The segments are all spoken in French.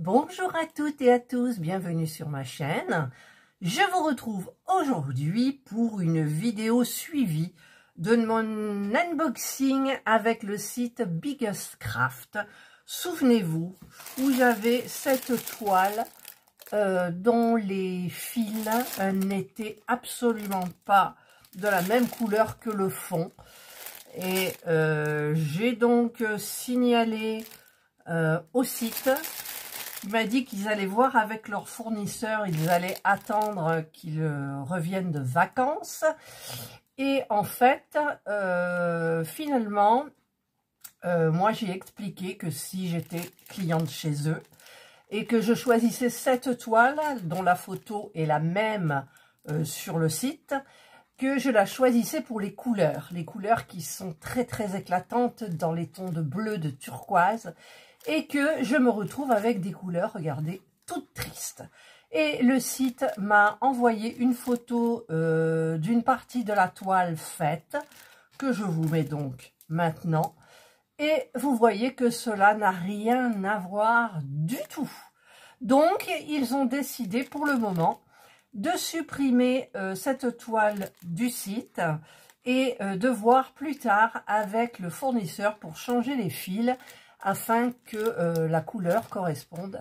Bonjour à toutes et à tous, bienvenue sur ma chaîne. Je vous retrouve aujourd'hui pour une vidéo suivie de mon unboxing avec le site Biggest Craft. Souvenez-vous, où j'avais cette toile dont les fils n'étaient absolument pas de la même couleur que le fond. Et j'ai donc signalé au site. Il m'a dit qu'ils allaient voir avec leur fournisseur, ils allaient attendre qu'ils reviennent de vacances. Et en fait, finalement, moi j'ai expliqué que si j'étais cliente chez eux et que je choisissais cette toile, dont la photo est la même sur le site, que je la choisissais pour les couleurs qui sont très très éclatantes dans les tons de bleu, de turquoise, et que je me retrouve avec des couleurs, regardez, toutes tristes. Et le site m'a envoyé une photo d'une partie de la toile faite, que je vous mets donc maintenant. Et vous voyez que cela n'a rien à voir du tout. Donc, ils ont décidé pour le moment de supprimer cette toile du site et de voir plus tard avec le fournisseur pour changer les fils afin que la couleur corresponde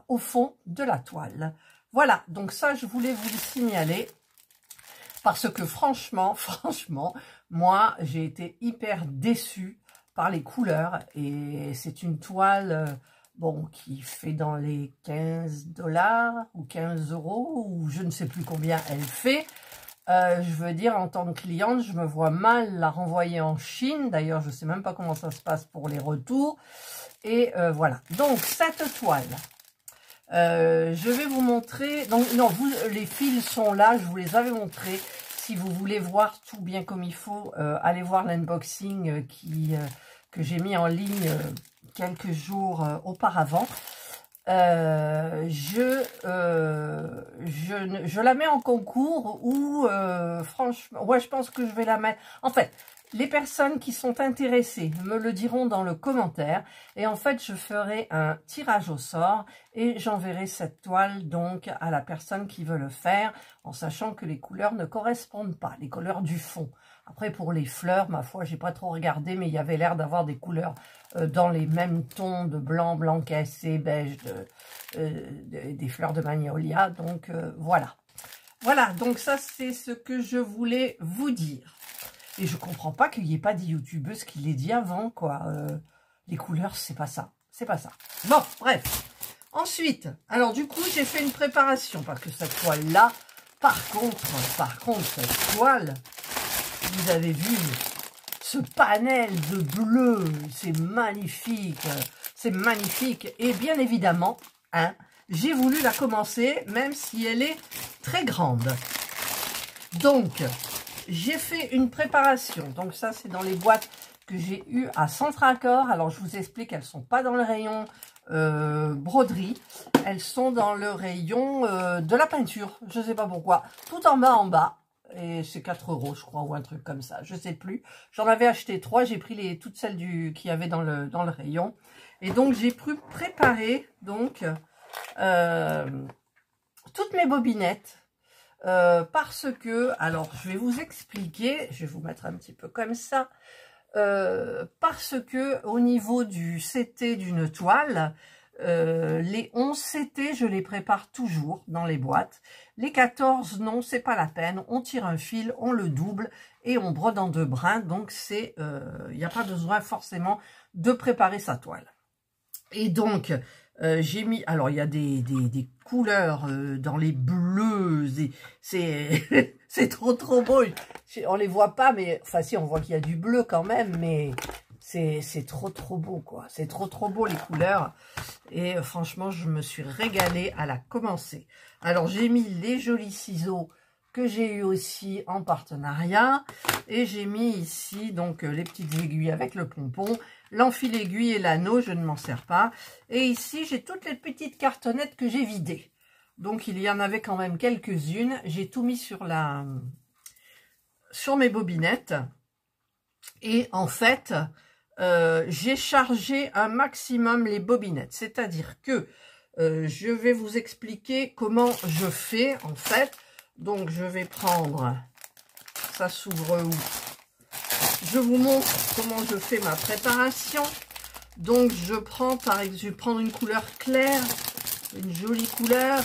au fond de la toile. Voilà, donc ça je voulais vous le signaler parce que franchement, moi j'ai été hyper déçue par les couleurs et c'est une toile bon, qui fait dans les 15 $ ou 15 € ou je ne sais plus combien elle fait. Je veux dire, en tant que cliente, je me vois mal la renvoyer en Chine. D'ailleurs, je ne sais même pas comment ça se passe pour les retours. Et voilà. Donc, cette toile, je vais vous montrer. Donc, non, les fils sont là. Je vous les avais montrés. Si vous voulez voir tout bien comme il faut, allez voir l'unboxing que j'ai mis en ligne quelques jours auparavant. Je la mets en concours ou franchement, ouais, je pense que je vais la mettre. En fait, les personnes qui sont intéressées me le diront dans le commentaire et en fait, je ferai un tirage au sort et j'enverrai cette toile donc à la personne qui veut le faire en sachant que les couleurs ne correspondent pas, les couleurs du fond. Après, pour les fleurs, ma foi, j'ai pas trop regardé, mais il y avait l'air d'avoir des couleurs dans les mêmes tons de blanc, blanc cassé, beige, des fleurs de magnolia. Donc, voilà. Voilà, donc ça, c'est ce que je voulais vous dire. Et je comprends pas qu'il n'y ait pas des youtubeuses qui l'aient dit avant, quoi. Les couleurs, c'est pas ça. C'est pas ça. Bon, bref. Ensuite, alors du coup, j'ai fait une préparation, parce que cette toile-là, par contre, cette toile... Vous avez vu ce panel de bleu, c'est magnifique, et bien évidemment, hein, j'ai voulu la commencer, même si elle est très grande. Donc, j'ai fait une préparation, donc ça c'est dans les boîtes que j'ai eues à Centracor. Alors je vous explique, elles ne sont pas dans le rayon broderie, elles sont dans le rayon de la peinture, je ne sais pas pourquoi, tout en bas. Et c'est 4 € je crois, ou un truc comme ça, je sais plus. J'en avais acheté 3, j'ai pris toutes celles qu'il y avait dans le rayon. Et donc j'ai pu préparer donc toutes mes bobinettes. Parce que, alors je vais vous expliquer, je vais vous mettre un petit peu comme ça. Parce que au niveau du CT d'une toile, les 11 CT, je les prépare toujours dans les boîtes. Les 14, non, c'est pas la peine. On tire un fil, on le double et on brode en 2 brins. Donc, il n'y a pas besoin forcément de préparer sa toile. Et donc, j'ai mis... Alors, il y a des couleurs dans les bleus. C'est c'est trop beau. On les voit pas, mais... Enfin, si, on voit qu'il y a du bleu quand même, mais... C'est trop beau, quoi. C'est trop beau, les couleurs. Et franchement, je me suis régalée à la commencer. Alors, j'ai mis les jolis ciseaux que j'ai eu aussi en partenariat. Et j'ai mis ici, donc, les petites aiguilles avec le pompon. L'enfil aiguille et l'anneau, je ne m'en sers pas. Et ici, j'ai toutes les petites cartonnettes que j'ai vidées. Donc, il y en avait quand même quelques-unes. J'ai tout mis sur mes bobinettes. Et en fait... j'ai chargé un maximum les bobinettes, c'est-à-dire que je vais vous expliquer comment je fais en fait. Donc je vais prendre, ça s'ouvre où? Je vous montre comment je fais ma préparation. Donc je prends par exemple, je vais prendre une couleur claire, une jolie couleur.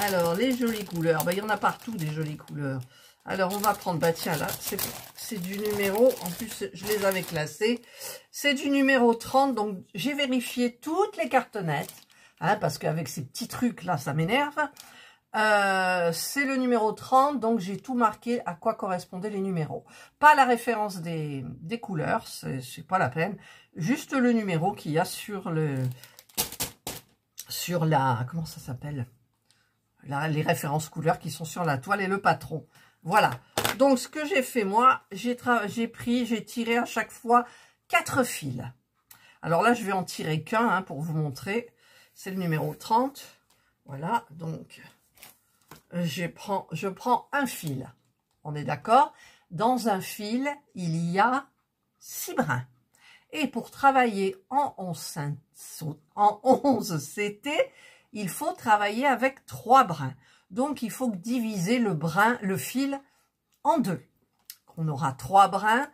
Alors les jolies couleurs, il y en a partout des jolies couleurs. Alors on va prendre, tiens là, c'est du numéro, en plus je les avais classés. C'est du numéro 30, donc j'ai vérifié toutes les cartonnettes, hein, parce qu'avec ces petits trucs là, ça m'énerve. C'est le numéro 30, donc j'ai tout marqué à quoi correspondaient les numéros. Pas la référence des couleurs, c'est pas la peine. Juste le numéro qu'il y a sur la, comment ça s'appelle, les références couleurs qui sont sur la toile et le patron. Voilà. Donc ce que j'ai fait moi, j'ai tiré à chaque fois 4 fils. Alors là, je vais en tirer qu'un, hein, pour vous montrer. C'est le numéro 30. Voilà, donc je prends un fil. On est d'accord? Dans un fil, il y a 6 brins. Et pour travailler en 11 CT, il faut travailler avec 3 brins. Donc, il faut diviser le fil en 2. On aura 3 brins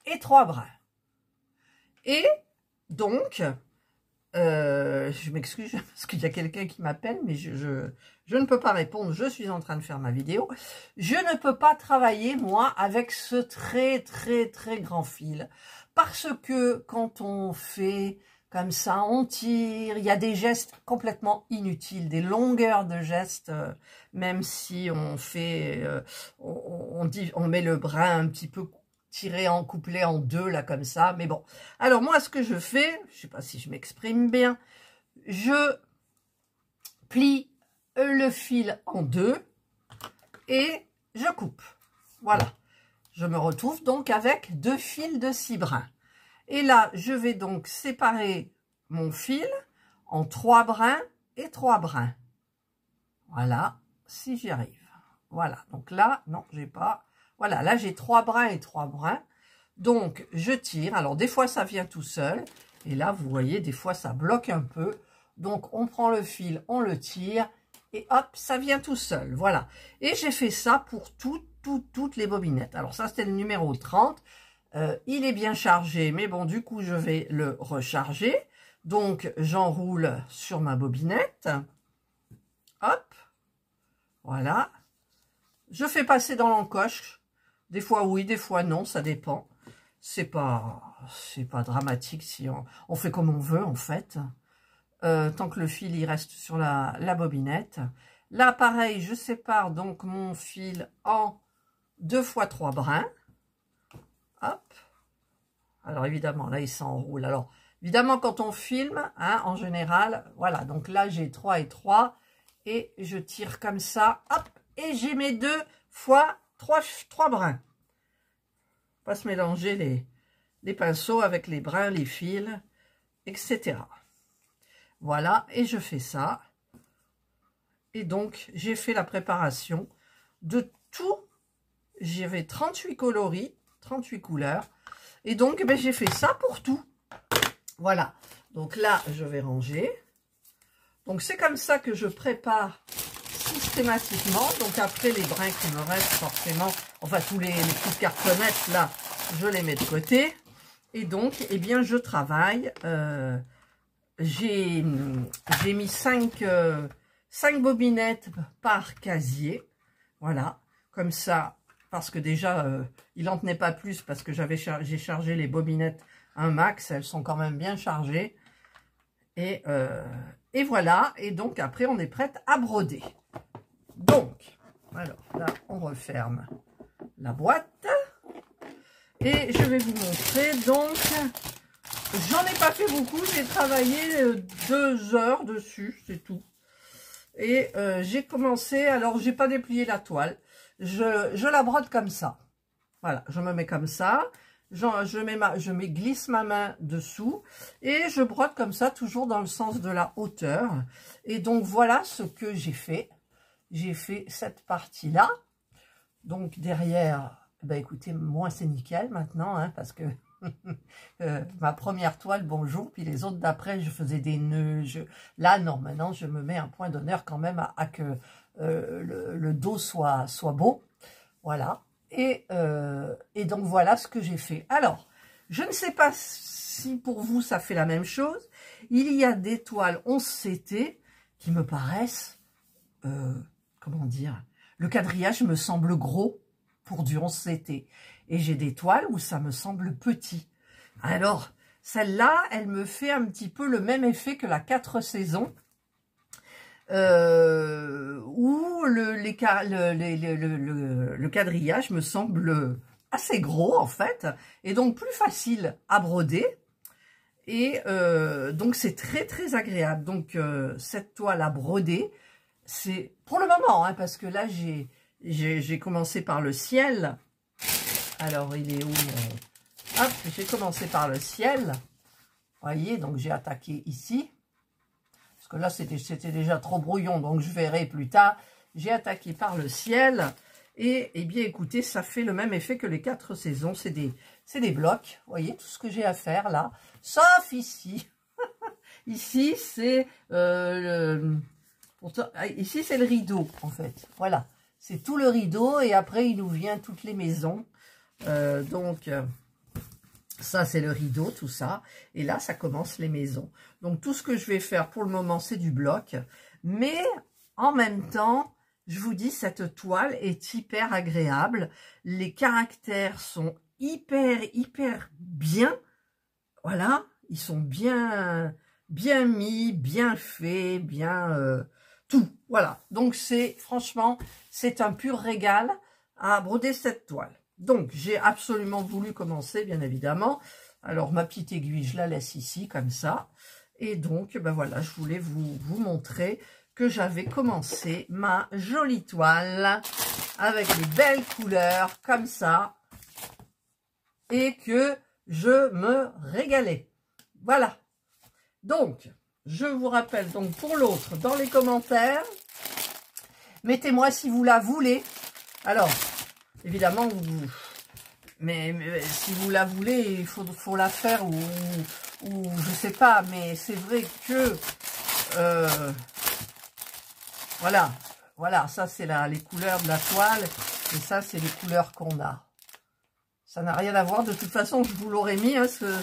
et 3 brins. Et donc, je m'excuse parce qu'il y a quelqu'un qui m'appelle, mais je ne peux pas répondre. Je suis en train de faire ma vidéo. Je ne peux pas travailler, moi, avec ce très, très, très grand fil. Parce que quand on fait comme ça, on tire, il y a des gestes complètement inutiles, des longueurs de gestes, même si on fait, on met le brin un petit peu tiré couplé en 2, là, comme ça. Mais bon, alors moi, ce que je fais, je sais pas si je m'exprime bien, je plie le fil en 2 et je coupe. Voilà. Je me retrouve donc avec 2 fils de 6 brins. Et là, je vais donc séparer mon fil en 3 brins et 3 brins. Voilà, si j'y arrive. Voilà, donc là, non, j'ai pas. Voilà, là, j'ai 3 brins et 3 brins. Donc, je tire. Alors, des fois, ça vient tout seul. Et là, vous voyez, des fois, ça bloque un peu. Donc, on prend le fil, on le tire. Et hop, ça vient tout seul. Voilà. Et j'ai fait ça pour toutes les bobinettes. Alors, ça, c'était le numéro 30. Il est bien chargé, mais bon, du coup, je vais le recharger. Donc, j'enroule sur ma bobinette. Hop. Voilà. Je fais passer dans l'encoche. Des fois oui, des fois non, ça dépend. C'est pas dramatique si on fait comme on veut, en fait. Tant que le fil, il reste sur la bobinette. Là, pareil, je sépare donc mon fil en 2 fois 3 brins. Hop. Alors évidemment, là, il s'enroule. Alors, évidemment, quand on filme, hein, en général, voilà. Donc là, j'ai 3 et 3. Et je tire comme ça. Hop. Et j'ai mes 2 fois 3 brins. Pas se mélanger les pinceaux avec les brins, les fils, etc. Voilà. Et je fais ça. Et donc, j'ai fait la préparation de tout. J'avais 38 coloris, 38 couleurs. Et donc, ben, j'ai fait ça pour tout. Voilà. Donc là, je vais ranger. Donc, c'est comme ça que je prépare systématiquement. Donc, après, les brins qui me restent, forcément, enfin, tous les petites cartonnettes, là, je les mets de côté. Et donc, eh bien, je travaille. J'ai mis 5 bobinettes par casier. Voilà. Comme ça, parce que déjà, il n'en tenait pas plus parce que j'ai chargé les bobinettes un max. Elles sont quand même bien chargées. Et voilà. Et donc, après, on est prête à broder. Donc, alors là, on referme la boîte. Et je vais vous montrer. Donc, j'en ai pas fait beaucoup. J'ai travaillé 2 heures dessus, c'est tout. Et j'ai commencé, alors j'ai pas déplié la toile. Je la brode comme ça. Voilà, je me mets comme ça. Je glisse ma main dessous et je brode comme ça, toujours dans le sens de la hauteur. Et donc, voilà ce que j'ai fait. J'ai fait cette partie-là. Donc, derrière, bah, écoutez, moi, c'est nickel maintenant, hein, parce que Ma première toile, bonjour, puis les autres d'après, je faisais des nœuds. Là, non, maintenant, je me mets un point d'honneur quand même à que le dos soit beau. Voilà. Et donc, voilà ce que j'ai fait. Alors, je ne sais pas si pour vous, ça fait la même chose. Il y a des toiles 11 CT qui me paraissent, comment dire, le quadrillage me semble gros pour du 11 CT. Et j'ai des toiles où ça me semble petit. Alors, celle-là, elle me fait un petit peu le même effet que la 4 saisons, où le quadrillage me semble assez gros, en fait, et donc plus facile à broder. Et donc, c'est très, très agréable. Donc, cette toile à broder, c'est pour le moment, hein, parce que là, j'ai commencé par le ciel. Alors, il est où? Hop, j'ai commencé par le ciel. Voyez, donc j'ai attaqué ici. Parce que là, c'était déjà trop brouillon, donc je verrai plus tard. J'ai attaqué par le ciel. Et, eh bien, écoutez, ça fait le même effet que les 4 saisons. C'est des blocs. Vous voyez, tout ce que j'ai à faire là. Sauf ici. Ici, c'est ici, c'est le rideau, en fait. Voilà. C'est tout le rideau. Et après, il nous vient toutes les maisons. Ça, c'est le rideau, tout ça. Et là, ça commence les maisons. Donc, tout ce que je vais faire pour le moment, c'est du bloc. Mais, en même temps, je vous dis, cette toile est hyper agréable. Les caractères sont hyper bien. Voilà. Ils sont bien mis, bien faits, bien tout. Voilà. Donc, franchement, c'est un pur régal à broder cette toile. Donc, j'ai absolument voulu commencer, bien évidemment. Alors, ma petite aiguille, je la laisse ici, comme ça. Et donc, ben voilà, je voulais vous montrer que j'avais commencé ma jolie toile avec les belles couleurs, comme ça. Et que je me régalais. Voilà. Donc, je vous rappelle, donc pour l'autre, dans les commentaires, mettez-moi si vous la voulez. Alors, évidemment, mais si vous la voulez, il faut la faire ou je sais pas, mais c'est vrai que voilà, ça c'est les couleurs de la toile et ça c'est les couleurs qu'on a. Ça n'a rien à voir, de toute façon je vous l'aurais mis, hein, ce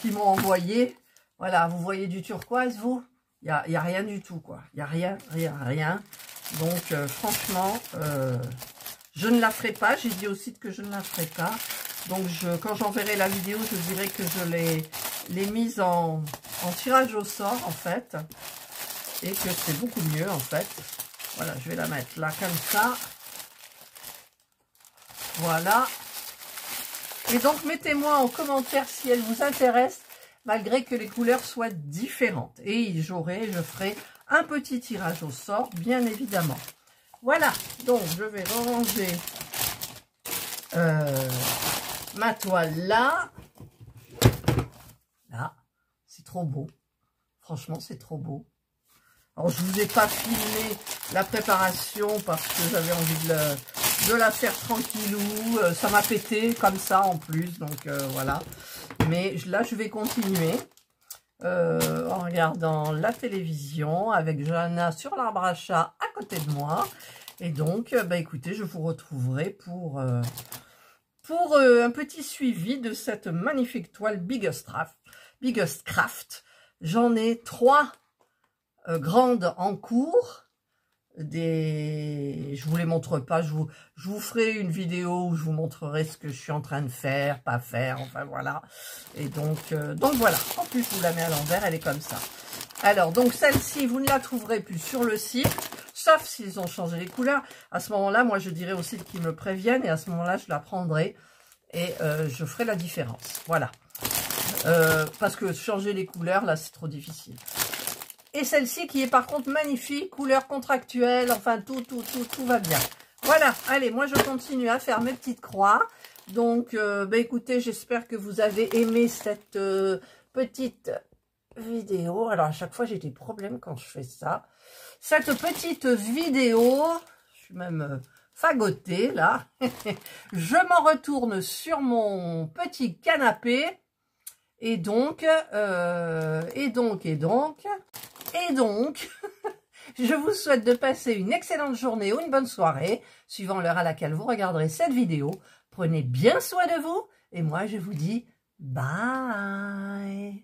qu'ils m'ont envoyé. Voilà, vous voyez du turquoise, vous? Il y a rien du tout, quoi. Il y a rien. Donc franchement, je ne la ferai pas. J'ai dit aussi que je ne la ferai pas. Donc, quand j'enverrai la vidéo, je dirai que je l'ai mise en tirage au sort, en fait. Et que c'est beaucoup mieux, en fait. Voilà, je vais la mettre là, comme ça. Voilà. Et donc, mettez-moi en commentaire si elle vous intéresse, malgré que les couleurs soient différentes. Et je ferai un petit tirage au sort, bien évidemment. Voilà, donc je vais ranger ma toile là. Là, c'est trop beau. Franchement, c'est trop beau. Alors, je vous ai pas filmé la préparation parce que j'avais envie de la faire tranquillou. Ça m'a pété comme ça en plus, donc voilà. Mais là, je vais continuer en regardant la télévision avec Johanna sur l'arbre à chat à côté de moi. Et donc, bah, écoutez, je vous retrouverai pour un petit suivi de cette magnifique toile Biggest Craft. J'en ai 3 grandes en cours. Je vous les montre pas, je vous ferai une vidéo où je vous montrerai ce que je suis en train de faire, pas faire, enfin voilà. Et donc voilà, en plus je vous la mets à l'envers, elle est comme ça. Alors donc celle-ci, vous ne la trouverez plus sur le site, sauf s'ils ont changé les couleurs. À ce moment-là, moi je dirai au site qu'ils me préviennent et à ce moment-là je la prendrai et je ferai la différence. Voilà. Parce que changer les couleurs, là c'est trop difficile. Et celle-ci qui est par contre magnifique, couleur contractuelle, enfin tout va bien. Voilà, allez, moi je continue à faire mes petites croix. Donc, bah, écoutez, j'espère que vous avez aimé cette petite vidéo. Alors, à chaque fois, j'ai des problèmes quand je fais ça. Cette petite vidéo, je suis même fagoter là. Je m'en retourne sur mon petit canapé. Et donc, je vous souhaite de passer une excellente journée ou une bonne soirée, suivant l'heure à laquelle vous regarderez cette vidéo. Prenez bien soin de vous et moi je vous dis bye.